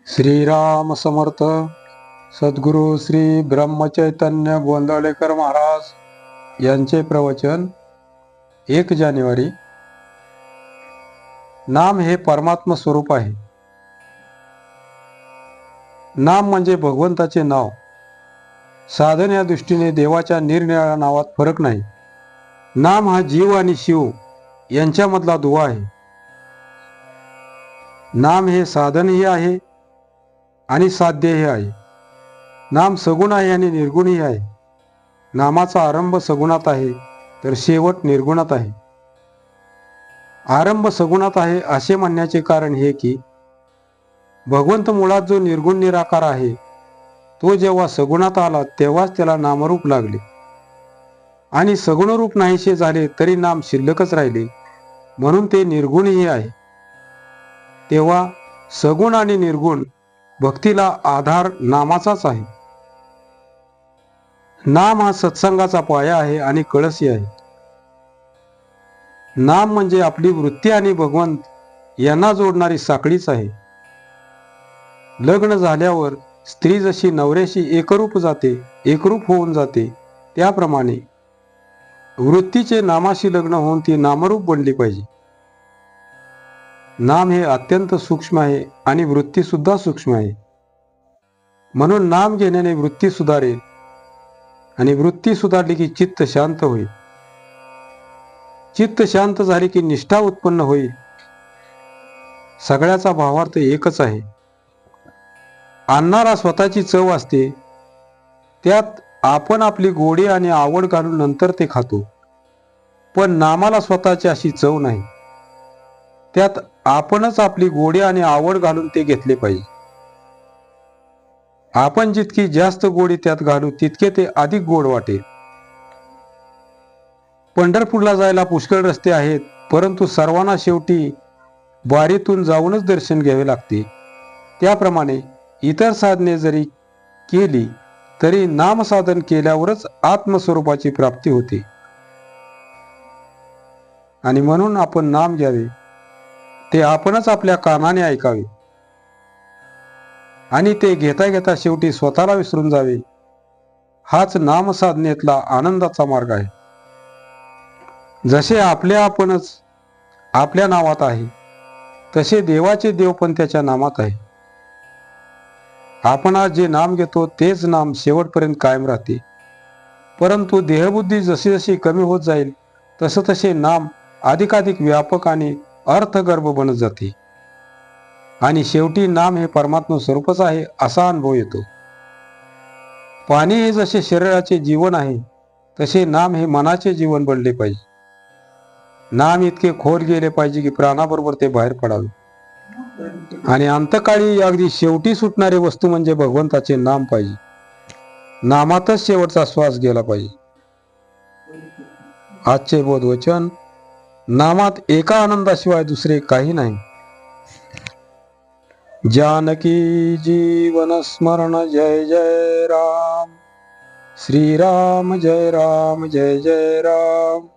श्रीराम समर्थ. सद्गुरु श्री ब्रह्मचैतन्य गोंदवलेकर महाराज यांचे प्रवचन 1 जानेवारी. नाम हे परमात्मा स्वरूप आहे. नाम म्हणजे भगवंताचे नाव. साधन या दृष्टीने देवाच्या निरनिराळ्या नावात फरक नाही. नाम हा जीव आणि शिव यांच्यामधला दुवा आहे. नाम हे साधनही आहे आणि साध्यही आहे. नाम सगुण आहे आणि निर्गुणही आहे. नामाचा आरंभ सगुणात आहे तर शेवट निर्गुणात आहे. आरंभ सगुणात आहे असे म्हणण्याचे कारण हे की भगवंत मुळात जो निर्गुण निराकार आहे तो जेव्हा सगुणात आला तेव्हाच त्याला नामरूप लागले आणि सगुणरूप नाहीसे झाले तरी नाम शिल्लकच राहिले, म्हणून ते निर्गुणही आहे. तेव्हा सगुण आणि निर्गुण भक्तीला आधार नामाचाच आहे. नाम हा सत्संगाचा पाया आहे आणि कळसी आहे. नाम म्हणजे आपली वृत्ती आणि भगवंत यांना जोडणारी साखळीच आहे. लग्न झाल्यावर स्त्री जशी नवऱ्याशी एकरूप होऊन जाते त्याप्रमाणे वृत्तीचे नामाशी लग्न होऊन ती नामरूप बनली पाहिजे. नाम हे अत्यंत सूक्ष्म आहे आणि वृत्ती सुद्धा सूक्ष्म आहे. म्हणून नाम घेण्याने वृत्ती सुधारेल आणि वृत्ती सुधारली की चित्त शांत होईल. चित्त शांत झाले की निष्ठा उत्पन्न होईल. सगळ्याचा भावार्थ एकच आहे. अन्नाला स्वतःची चव असते, त्यात आपण आपली गोडी आणि आवड घालून नंतर ते खातो. पण नामाला स्वतःची अशी चव नाही, त्यात आपणच आपली गोडी आणि आवड घालून ते घेतले पाहिजे. आपण जितकी जास्त गोडी त्यात घालू तितके ते अधिक गोड वाटेल. पंढरपूरला जायला पुष्कळ रस्ते आहेत, परंतु सर्वांना शेवटी वारीतून जाऊनच दर्शन घ्यावे लागते. त्याप्रमाणे इतर साधने जरी केली तरी नामसाधन केल्यावरच आत्मस्वरूपाची प्राप्ती होते. आणि म्हणून आपण नाम घ्यावे, ते आपणच आपल्या कानाने ऐकावे आणि ते घेता घेता शेवटी स्वतःला विसरून जावे. हाच नामसाधनेतला आनंदाचा मार्ग आहे. जसे आपणच आपल्या नावात आहे तसे देवाचे देव पण त्याच्या नामात आहे. आपण आज जे नाम घेतो तेच नाम शेवटपर्यंत कायम राहते. परंतु देहबुद्धी जशी जशी कमी होत जाईल तसे तसे नाम अधिकाधिक व्यापक आणि अर्थगर्भ बनत जाते आणि शेवटी नाम हे परमात्मा स्वरूपच आहे असा अनुभव येतो. पाणी हे जसे शरीराचे जीवन आहे तसे नाम हे मनाचे जीवन बनले पाहिजे. नाम इतके खोल गेले पाहिजे की प्राणाबरोबर ते बाहेर पडावे. आणि अंतकाळी अगदी शेवटी सुटणारी वस्तू म्हणजे भगवंताचे नाम पाहिजे. नामातच शेवटचा श्वास गेला पाहिजे. आजचे बोधवचन: नामात एका आनंदाशिवाय दुसरे काही नाही. जानकी जीवन स्मरण जय जय राम. श्रीराम जय राम जय जय राम.